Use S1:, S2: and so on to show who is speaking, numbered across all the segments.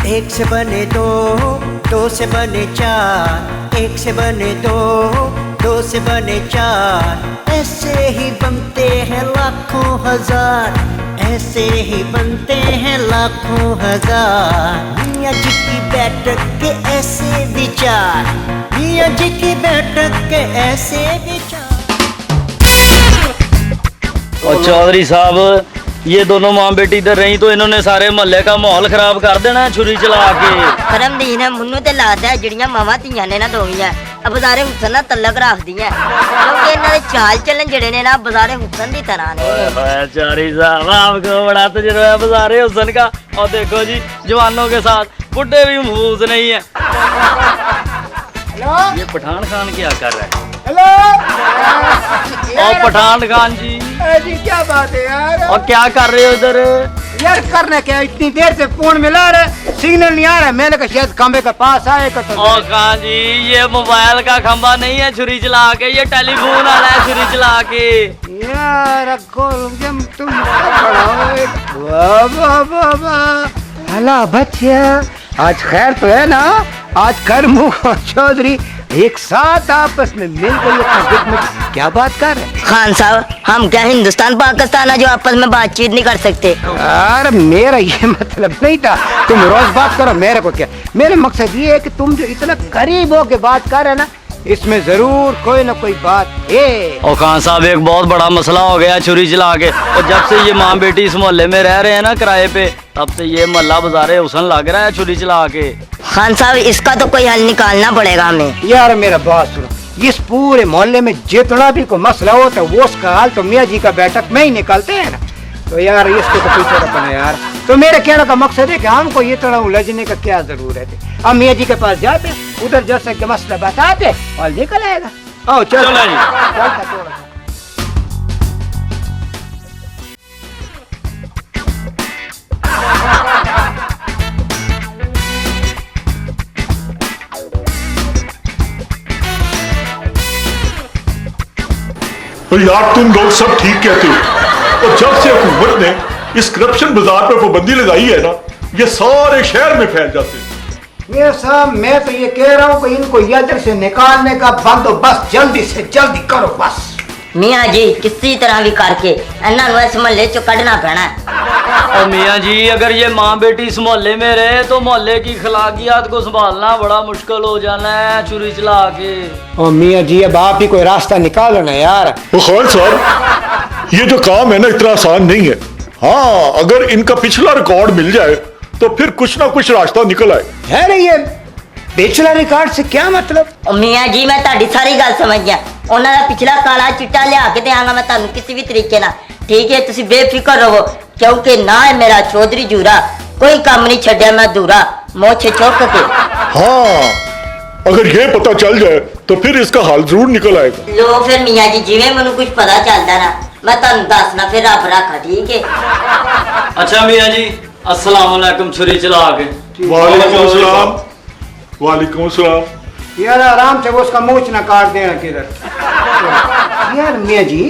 S1: एक से बने दो, दो से बने चार, एक से बने दो, दो से बने चार, ऐसे ही बनते हैं लाखों हजार, ऐसे ही बनते हैं लाखों हजार। मियाँ जी की बैठक के ऐसे विचार, मियाँ जी की बैठक के ऐसे विचार।
S2: और चौधरी साहब, ये दोनों माँ बेटी इधर रही तो इन्होंने सारे मोहल्ले का माहौल खराब कर देना है छुरी चला के।
S3: करमदीन है मुन्नू ते लादा है जिहड़ियां मावां धीआं ने ना दोवियां अब बाजारे हुसन ना तलक रख दियां क्योंकि इन्हां दे चाल चलन जड़े ने ना बाजारे हुसन दी तरह ने।
S2: चौधरी साहब, आपको बड़ा तजुर्बा है बाजारे हुसन का। और देखो जी, जवानों के साथ बुढ़े भी महफूज नहीं है। ये पठान खान क्या कर रहा है?
S4: हेलो
S2: और पठान खान जी,
S4: जी क्या बात है यार?
S2: और क्या कर रहे हो इधर?
S4: यार करने क्या, इतनी देर से फोन मिला रहे, सिग्नल नहीं आ रहा। मैंने कहा शायद खंबे के पास आएगा तो।
S2: और खान जी, ये मोबाइल का खंबा नहीं है छुरी चला के, ये टेलीफोन आ रहा है छुरी चला के।
S4: यार तुम हला बच्चिया, आज खैर तो है ना? आज कर मुँह और चौधरी एक साथ आपस में मिलकर क्या बात कर रहे हैं?
S3: खान साहब, हम क्या हिंदुस्तान पाकिस्तान है जो आपस में बातचीत नहीं कर सकते?
S4: यार मेरा ये मतलब नहीं था, तुम रोज बात करो, मेरे को क्या। मेरा मकसद ये है कि तुम जो इतना करीब हो के बात कर रहे हैं ना, इसमें जरूर कोई ना कोई बात है।
S2: और खान साहब, एक बहुत बड़ा मसला हो गया छुरी चला के। और जब से ये माँ बेटी इस मोहल्ले में रह रहे हैं ना किराए पे, तब से ये मोहल्ला बाजारे हुसन लग रहा है छुरी चला के।
S3: खान साहब, इसका तो कोई हल निकालना पड़ेगा हमें।
S4: यार मेरा बात सुनो, इस पूरे मोहल्ले में जितना भी कोई मसला होता है वो उसका हाल तो मियाँ जी का बैठक में ही निकालते हैं ना। तो यार इसको तो पीछे रखना यार। तो मेरे कहने का मकसद है कि हमको ये तरह उलझने का क्या जरूरत है। हम मियाँ जी के पास जाते, उधर जैसे के मसला बताते और निकल आएगा। आओ चलो चल।
S5: तो यार तुम लोग सब ठीक कहते हो। और जब से हुकूमत ने इस करप्शन बाजार पर पाबंदी लगाई है ना, ये सारे शहर में फैल जाते हैं।
S4: ये सब मैं तो ये कह रहा हूँ कि इनको इधर से निकालने का बंदोबस्त जल्दी से जल्दी करो बस।
S3: मियाँ जी, किसी तरह भी करके इन्होंने इस मोहल्ले चो कढ़ना पैना है।
S2: और मियाँ जी, अगर ये माँ बेटी इस मोहल्ले में रहे तो मोहल्ले की खलाकियात को संभालना बड़ा मुश्किल हो जाना है छुरी चला के।
S4: और मियाँ जी, अब आप ही कोई रास्ता निकालो ना यार।
S5: वो खान साहब, ये जो काम है ना इतना आसान नहीं है। हाँ, अगर इनका पिछला रिकॉर्ड मिल जाए तो फिर कुछ ना कुछ रास्ता निकल आए।
S4: है नहीं, ये पिछला रिकॉर्ड से क्या मतलब?
S3: मियाँ जी, मैं ताड़ी सारी गल समझ गया। उन्होंने पिछला काला चिट्टा लिया के देंगा मैं तुहानू किसी भी तरीके ना। ठीक है, तुसी बेफिक्र रहो क्योंकि ना है मेरा चौधरी जूरा, कोई काम नहीं छड्या मैं दूरा मोछे चौक के।
S5: हाँ, अगर ये पता चल जाए तो फिर इसका हाल जरूर निकल आएगा।
S3: लो फिर मियाँ जी, जिवें मैनू कुछ पता चलता ना मैं तुहानू दसना, फिर रब रखा। ठीक है।
S2: अच्छा मियाँ जी, अस्सलाम वालेकुम छुरी चला के।
S5: वालेकुम सलाम। वालेकुम सलाम।
S4: यार आराम से वो उसका मूछ ना काट देना किधर। यार मियाँ जी,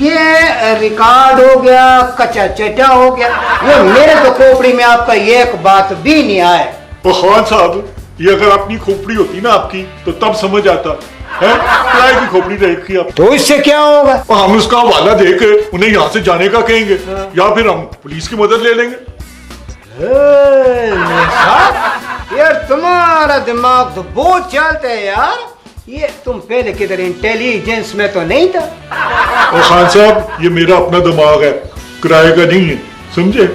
S4: ये रिकॉर्ड हो गया, कच्चा चटा हो गया, ये मेरे तो खोपड़ी में आपका एक बात भी नहीं आए।
S5: वो खान साहब, ये अगर अपनी खोपड़ी होती ना आपकी तो तब समझ आता है। क्या की खोपड़ी देखी आप?
S4: तो इससे क्या होगा?
S5: और हम उसका हवाला देकर उन्हें यहाँ से जाने का कहेंगे या फिर हम पुलिस की मदद ले लेंगे।
S4: यार तुम्हारा दिमाग तो बहुत चलता है यार। ये तुम पहले किधर इंटेलिजेंस में तो नहीं था।
S5: और खान साहब, ये मेरा अपना दिमाग है, किराए का नहीं है, समझे?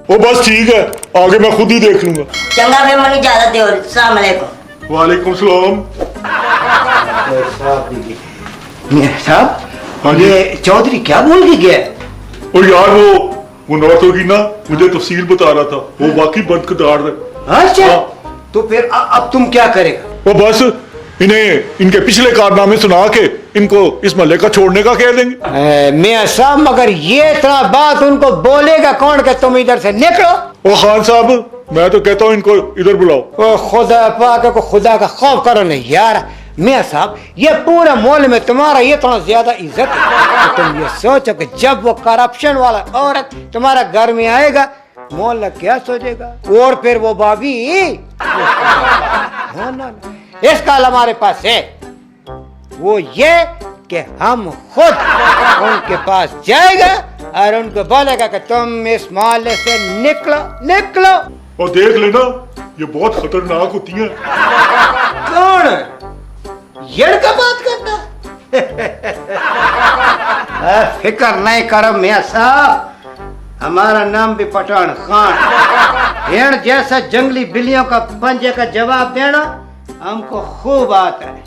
S5: वो बस ठीक है, आगे मैं खुद ही देख लूंगा।
S3: चंगा फिर मैनू इजाजत दो। अस्सलाम वालेकुम।
S5: वालेकुम सलाम।
S4: साहब,
S5: हाँ जी।
S4: ये चौधरी क्या बोल के गया?
S5: और यार वो नौत होगी ना, मुझे तफसील बता रहा था, वो वाकई बदकिरदार है।
S4: अच्छा,
S5: हाँ।
S4: तो फिर अब तुम क्या करेगा?
S5: वो बस इन्हें इनके पिछले कारनामे सुना के इनको इस महल्ले का छोड़ने का कह देंगे।
S4: मियाँ साहब मगर ये इतना बात उनको बोलेगा कौन कि तुम इधर से निकलो।
S5: ओ खान साहब मैं तो कहता हूँ इनको इधर बुलाओ।
S4: ओ खुदा पाक को खुदा का खौफ करो नहीं यार। मियाँ साहब ये पूरे मोहल्ले में तुम्हारा ये थोड़ा ज्यादा इज्जत है। तो तुम ये सोचो कि जब वो करप्शन वाला औरत तुम्हारा घर में आएगा मोहल्ला क्या सोचेगा। और फिर वो भाभी ना, इसका हल हमारे पास है। वो ये कि हम खुद उनके पास जाएगा और उनको बोलेगा कि तुम इस मोहल्ले से निकलो निकलो।
S5: और देख लेना ये बहुत खतरनाक होती है।
S4: कौन ये का बात करता? फिक्र नहीं करो मियाँ साहब, हमारा नाम भी पठान खान। भेड़ जैसा जंगली बिल्लियों का पंजे का जवाब देना हमको खूब आता है,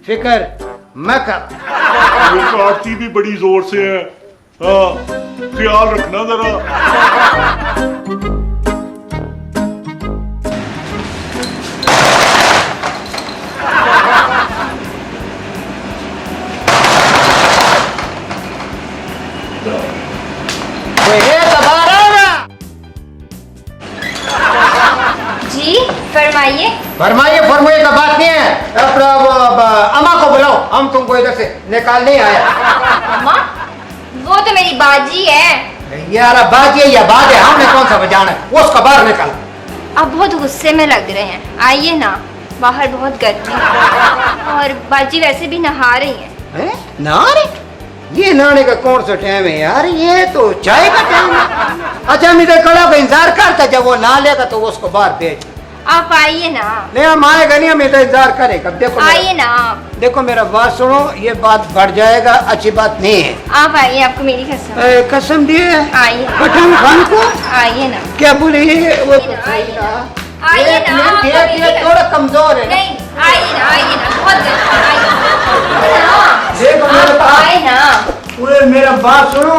S4: फिक्र मत कर।
S5: ये काटती भी बड़ी जोर से है। हाँ ख्याल रखना जरा।
S6: जी फरमाइए।
S4: फरमाइए फरमाइए का बात नहीं है। अम्मा को बुलाओ, हम तुमको इधर से निकाल नहीं आए।
S6: अम्मा वो तो मेरी बाजी है।
S4: यार बात ये या बात है, हमने कौन सा बजाना है, वो उसका बाहर निकाल।
S6: आप बहुत गुस्से में लग रहे हैं, आइए ना, बाहर बहुत गर्मी है और बाजी वैसे भी नहा रही है।
S4: नहाने? ये नहाने का कौन सा टाइम है यार, ये तो चाय का टाइम है। अच्छा हम इधर खड़ा इंतजार करता, जब वो नहा लेगा तो वो उसको बाहर भेज।
S6: आप आइए ना।
S4: नहीं हम आएगा नहीं, हम इधर इंतजार करेगा। देखो
S6: आइए ना।
S4: देखो मेरा बात सुनो, ये बात बढ़ जाएगा, अच्छी बात नहीं है।
S6: आप आइए, आपको मेरी कसम।
S4: कसम दिए
S6: आइए
S4: पठान खान को।
S6: आइए ना।
S4: क्या बोले वो?
S6: आइए ना।
S4: ये थोड़ा कमजोर है।
S6: नहीं आइए ना, आइए ना, बहुत
S4: देखो मेरे पास
S6: आइए ना,
S4: पूरे मेरा बात सुनो।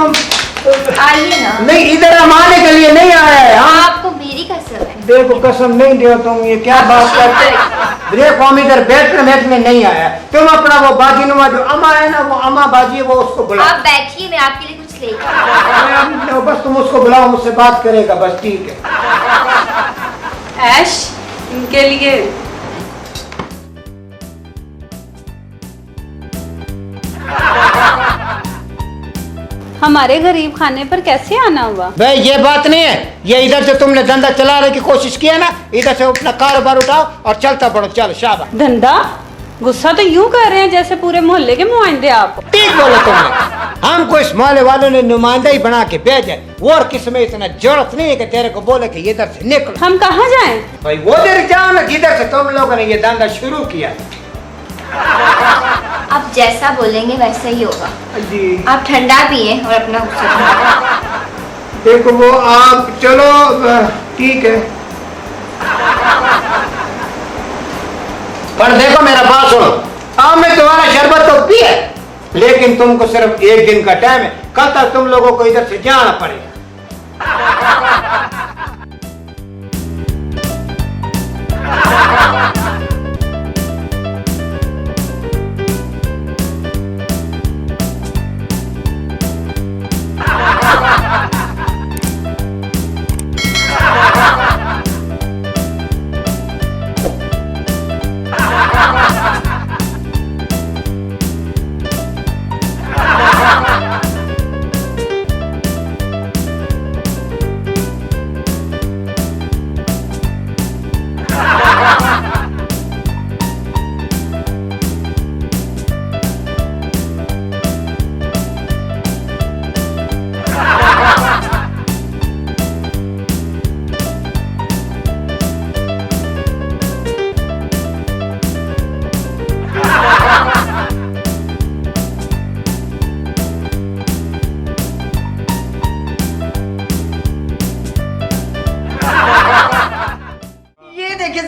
S6: आइए ना।
S4: नहीं इधर हम आने के लिए नहीं आया है। हाँ
S6: आपको मेरी कसम है।
S4: देखो कसम नहीं दियो तुम, ये क्या बात करते हो? देखो हम इधर बैठ कर मैच में नहीं आया। तुम अपना वो बाजी नुमा जो अम्मा है ना, वो अम्मा बाजी है, वो उसको बुलाओ।
S6: आप बैठिए, मैं आपके लिए कुछ लेकर।
S4: बस तुम उसको बुलाओ, मुझसे बात करेगा बस, ठीक है।
S7: ऐश इनके लिए। हमारे गरीब खाने पर कैसे आना हुआ?
S4: भाई ये बात नहीं है, ये इधर से तुमने धंधा चलाने की कोशिश किया ना, इधर से अपना कारोबार उठाओ और चलता पड़ो। चलो शाबाश।
S7: धंधा? गुस्सा तो यूं कर रहे हैं जैसे पूरे मोहल्ले के नुमाइंदे आप।
S4: ठीक बोला तुमने, हमको इस मोहल्ले वालों ने नुमाइंदा ही बना के भेजा, और किसमें इतना जरूरत नहीं है कि तेरे को बोले कि इधर से निकलो।
S7: हम कहाँ जाएं?
S4: भाई वो इधर जाओ ना जिधर से तुम लोगों ने ये धंधा शुरू किया।
S6: आप जैसा बोलेंगे वैसा ही होगा।
S4: जी
S6: आप ठंडा पिए और अपना गुस्सा ठंडा।
S4: देखो वो आप चलो ठीक है, पर देखो मेरा बात सुनो, मैं तुम्हारा शरबत तो पिए, लेकिन तुमको सिर्फ एक दिन का टाइम है, कल तक तुम लोगों को इधर से जाना पड़ेगा।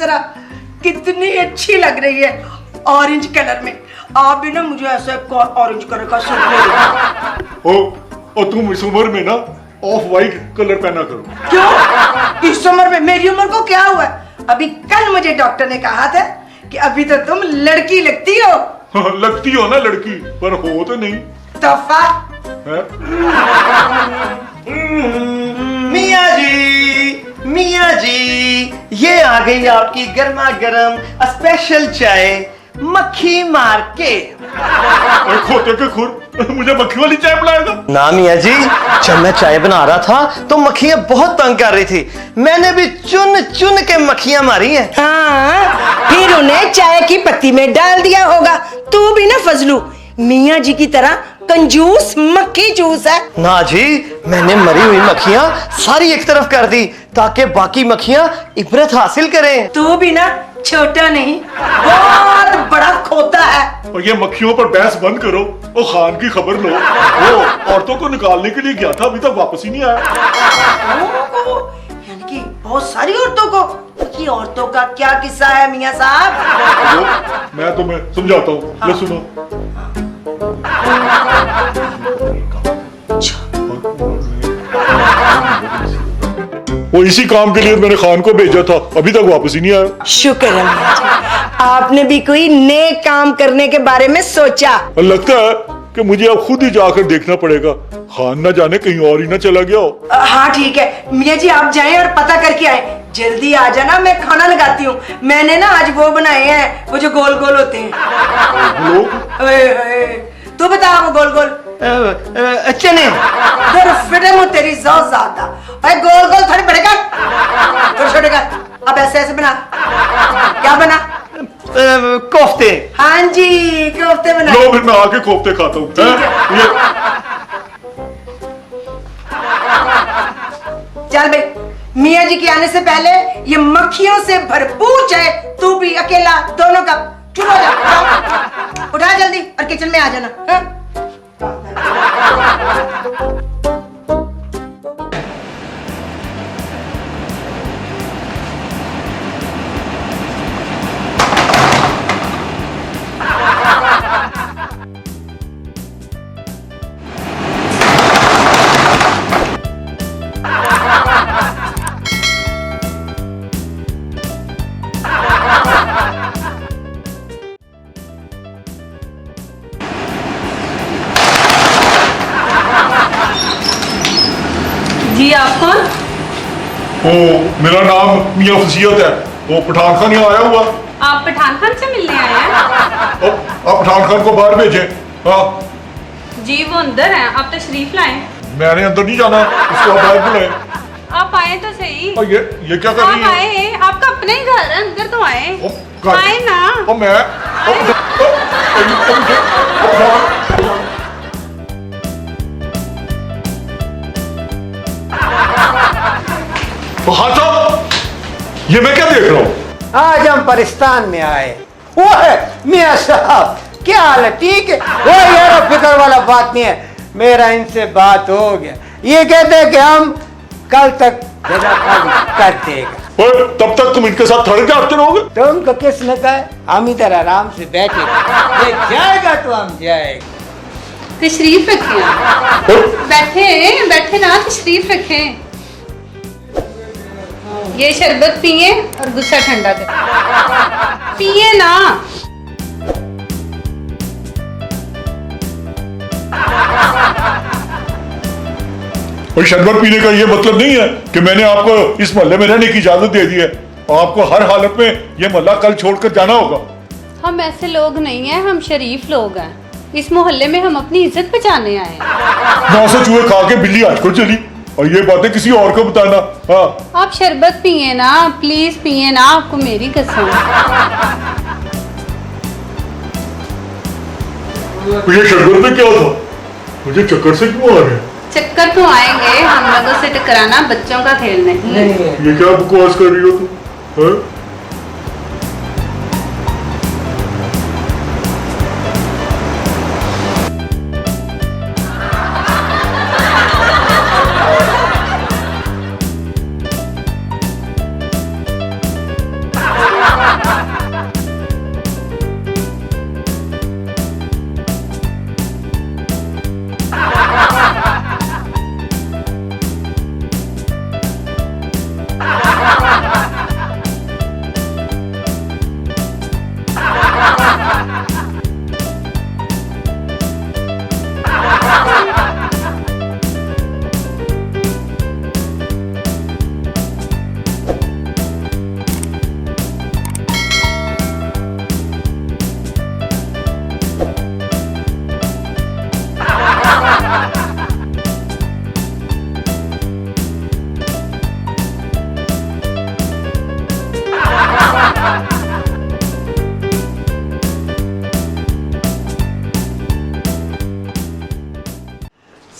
S8: जरा कितनी अच्छी लग रही है ऑरेंज कलर में। आप भी ना मुझे ऐसा ऑरेंज कलर का सूट ले दो।
S5: और तुम इस उम्र में ना ऑफ वाइट कलर पहना करो।
S8: क्यों? इस उम्र में? मेरी उम्र को क्या हुआ? अभी कल मुझे डॉक्टर ने कहा था कि अभी तो तुम लड़की लगती हो।
S5: लगती हो ना लड़की, पर हो तो नहीं।
S8: तोहफा
S5: है?
S9: मियाँ जी, ये आ गई आपकी गर्मा गर्म स्पेशल चाय मक्खी मार के।
S5: और खोते के खुर, मुझे मक्खी वाली चाय पिलाएगा?
S9: ना मियाँ जी, जब मैं चाय बना रहा था तो मक्खियाँ बहुत तंग कर रही थी, मैंने भी चुन चुन के मक्खियाँ मारी हैं।
S8: हाँ, फिर उन्हें चाय की पत्ती में डाल दिया होगा। तू भी ना फजलू मियाँ जी की तरह कंजूस मक्खी जूस है।
S9: ना जी, मैंने मरी हुई मक्खियाँ सारी एक तरफ कर दी ताकि बाकी मक्खियाँ इबरत हासिल करें।
S8: तू भी ना छोटा नहीं, बहुत बड़ा खोता है।
S5: और ये मक्खियों पर बहस बंद करो और खान की खबर लो। वो औरतों को निकालने के लिए गया था, अभी तक वापस ही नहीं आया।
S8: यानी कि बहुत सारी औरतों को। कि औरतों का क्या किस्सा है मियाँ साहब?
S5: मैं तुम्हें समझाता हूँ, ये सुनो। वो इसी काम के लिए मैंने खान को भेजा था, अभी तक वापस ही नहीं आया।
S8: शुक्र है मियाँ जी, आपने भी कोई नए काम करने के बारे में सोचा।
S5: और लगता है कि मुझे अब खुद ही जाकर देखना पड़ेगा, खान ना जाने कहीं और ही ना चला गया हो।
S8: हाँ ठीक है मियाँ जी, आप जाएं और पता करके आए। जल्दी आ जाना, मैं खाना लगाती हूँ। मैंने ना आज वो बनाए हैं, वो जो गोल गोल होते हैं। तू बता, वो गोल गोल
S9: चने।
S8: फिर तेरी ज्यादा भाई, गोल गोल थोड़े बड़े कर, छोटे छोटे कर। अब ऐसे ऐसे बना। क्या बना?
S9: कोफ्ते।
S8: हाँ जी, कोफ्ते बना।
S5: लो फिर मैं आके कोफ्ते खाता हूँ।
S8: चल भाई, मियाँ जी के आने से पहले ये मक्खियों से भरपूर चाय तू भी अकेला दोनों का चुरा जा। उठा जल्दी और किचन में आ जाना। हाँ?
S7: जी आप कौन?
S5: ओ, मेरा नाम मियाँ फजीयत है। वो पठान खान यहाँ आया हुआ।
S7: आप पठान खान से मिलने आए हैं?
S5: आप पठान खान को बाहर भेजे। हाँ
S7: जी वो अंदर हैं, आप तशरीफ लाएं।
S5: मैंने अंदर नहीं जाना, उसको आप बाहर बुलाए।
S7: आप आए तो सही।
S5: और ये क्या कर रही
S7: आप
S5: है?
S7: आए, आपका अपना ही घर है, अंदर तो आए।
S5: घर-
S7: आए ना।
S5: और मैं हाँ साहब, ये मैं क्या देख रहा हूँ?
S4: आज हम पाकिस्तान में आए। वो है मियाँ साहब, क्या हाल है? ठीक है। वो यार फिक्र वाला बात नहीं है, मेरा इनसे बात हो गया। ये कहते हैं कि हम कल तक जगह खाली कर देगा।
S5: और तब तक तुम इनके साथ थड़क जाते रहोगे?
S4: तुमको किसने कहा? हम इधर आराम से बैठे, ये जाएगा तो हम जाएगा।
S7: तशरीफ रखें आप। बैठे बैठे ना, तशरीफ रखें। ये शरबत पिए और गुस्सा ठंडा करें। पिए ना।
S5: और शरबत पीने का ये मतलब नहीं है कि मैंने आपको इस मोहल्ले में रहने की इजाजत दे दी है। आपको हर हालत में ये मोहल्ला कल छोड़कर जाना होगा।
S7: हम ऐसे लोग नहीं हैं, हम शरीफ लोग हैं। इस मोहल्ले में हम अपनी इज्जत बचाने आए हैं।
S5: 900 चूहे खा के बिल्ली आज को चली, और ये बातें किसी और को बताना। हाँ
S7: आप शरबत पिए ना, प्लीज पिए ना, आपको मेरी कसम।
S5: ये शरबत में क्या था? मुझे चक्कर से क्यों आ रहे हैं?
S7: चक्कर तो आएंगे, हम लोगों से टकराना बच्चों का खेल नहीं है।
S5: ये क्या बकवास कर रही हो तुम? हाँ?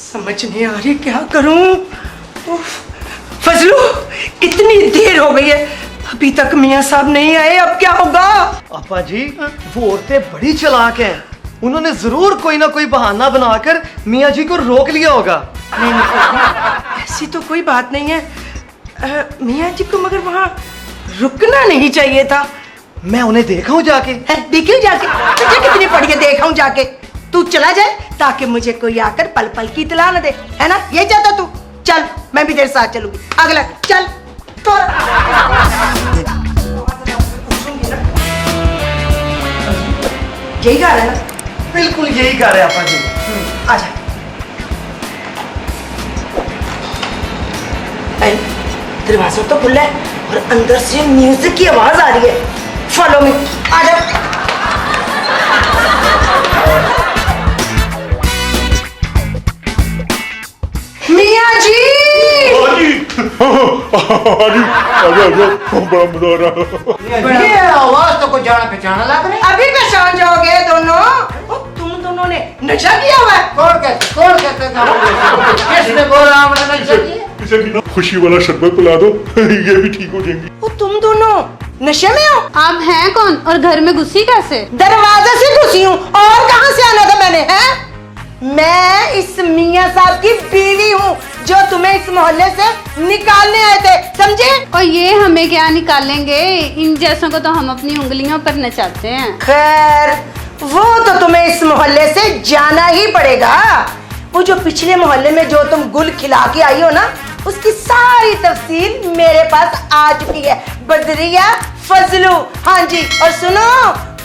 S8: समझ नहीं आ रही क्या करूं। उफ, फजलू इतनी देर हो गई है, अभी तक मियाँ साहब नहीं आए, अब क्या होगा?
S9: अपा जी, वो औरतें बड़ी चालाक हैं। उन्होंने जरूर कोई ना कोई बहाना बनाकर मियाँ जी को रोक लिया होगा।
S8: नहीं नहीं, ऐसी तो कोई बात नहीं है। मियाँ जी को मगर वहाँ रुकना नहीं चाहिए था।
S9: मैं उन्हें देखा हूँ जाके।
S8: देखियो जाके, तुझे कितनी पड़ी है देखा हूँ जाके। तू चला जाए ताकि मुझे कोई आकर पल पल की इतला न दे, है ना? ये चाहता तू? चल मैं भी तेरे साथ चलूंगी। अगला चल तो। यही गा रहा है ना?
S9: बिल्कुल यही कर रहे अपा जी।
S8: आजा। दरवाजा तो खुला है और अंदर से म्यूजिक की आवाज आ रही है। फॉलो मी, आजा। मियाँ जी,
S5: हाँ जी, हाँ जी, आजा आजा, बड़ा मजा आ रहा।
S4: ये आवाज तो कुछ जाना पहचाना लग रही।
S8: अभी पहचान जाओगे दोनों। ओ, तुम दोनों ने नशा किया हुआ है।
S4: कौन कहते किसने बोला हमने नशा किया?
S5: इसे भी ना खुशी वाला शरबत पिला दो, ये भी ठीक हो जाएंगी।
S8: ओ, तुम दोनों नशे में हो?
S7: आप हैं कौन और घर में घुसी कैसे?
S8: दरवाजे से घुसी हूँ, और कहाँ से आना था मैंने? है मैं इस मियाँ साहब की बीवी हूँ जो तुम्हें इस मोहल्ले से निकालने आए थे, समझे?
S7: और ये हमें क्या निकालेंगे? इन जैसों को तो हम अपनी उंगलियों पर नचाते हैं।
S8: खैर, वो तो तुम्हें इस मोहल्ले से जाना ही पड़ेगा। वो जो पिछले मोहल्ले में जो तुम गुल खिला के आई हो ना, उसकी सारी तफसील मेरे पास आ चुकी है। बदरिया फजलू, हाँ जी। और सुनो,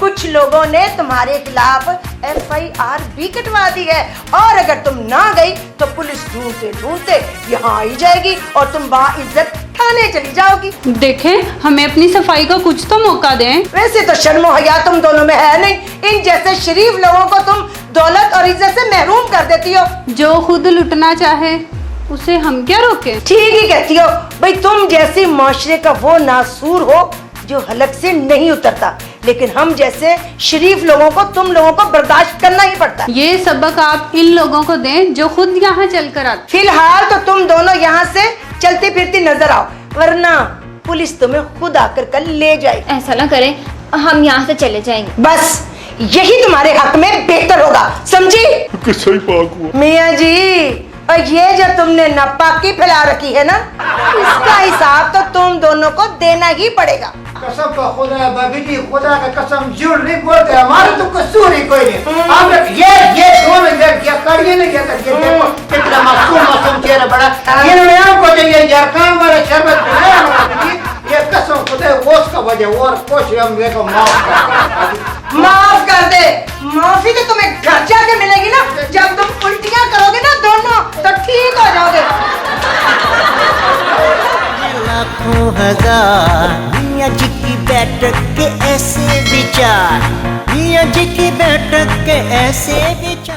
S8: कुछ लोगों ने तुम्हारे खिलाफ FIR भी कटवा दी है, और अगर तुम ना गई तो पुलिस ढूंढते ढूंढते यहाँ आई जाएगी और तुम बाइज्जत थाने चली जाओगी।
S7: देखें, हमें अपनी सफाई का कुछ तो मौका दें।
S8: वैसे तो शर्म हया तुम दोनों में है नहीं। इन जैसे शरीफ लोगों को तुम दौलत और इज्जत से महरूम कर देती हो।
S7: जो खुद लुटना चाहे उसे हम क्या रोके?
S8: ठीक ही कहती हो भाई, तुम जैसे माशरे का वो नासूर हो जो हलक से नहीं उतरता, लेकिन हम जैसे शरीफ लोगों को, तुम लोगों को बर्दाश्त करना ही पड़ता है।
S7: ये सबक आप इन लोगों को दें जो खुद यहाँ चलकर आते।
S8: फिलहाल तो तुम दोनों यहाँ से चलती फिरती नजर आओ, वरना पुलिस तुम्हें खुद आकर कल ले जाएगी।
S6: ऐसा ना करें, हम यहाँ से चले जाएंगे।
S8: बस यही तुम्हारे हक में बेहतर होगा, समझी?
S5: किस्सा ही पाक हुआ।
S8: मियाँ जी, और ये जो तुमने नापाकी फैला रखी है ना, इसका हिसाब तो तुम दोनों को देना ही पड़ेगा।
S4: कसम का खुदा, भाभी जी खुदा का कसम, झूठ नहीं बोलते, हमारे तो कसूर ही कोई नहीं। आप ये दोनों क्या करिए नहीं क्या करिए, देखो कितना मासूम चेहरा बड़ा। इन्होंने आपको जो ये जरखान वाला शरबत पिलाया ना, ये कसम खुदा वो उसका वजह, और कुछ हम देखो
S8: माफ कर दे। माफी तो तुम्हें घर जाके मिलेगी ना, जब तुम उल्टियां करोगे ना दोनों, तो ठीक हो जाओगे।
S1: लाखों हजार मियाँ जी की बैठक के ऐसे विचार, मियाँ जी की बैठक के ऐसे विचार।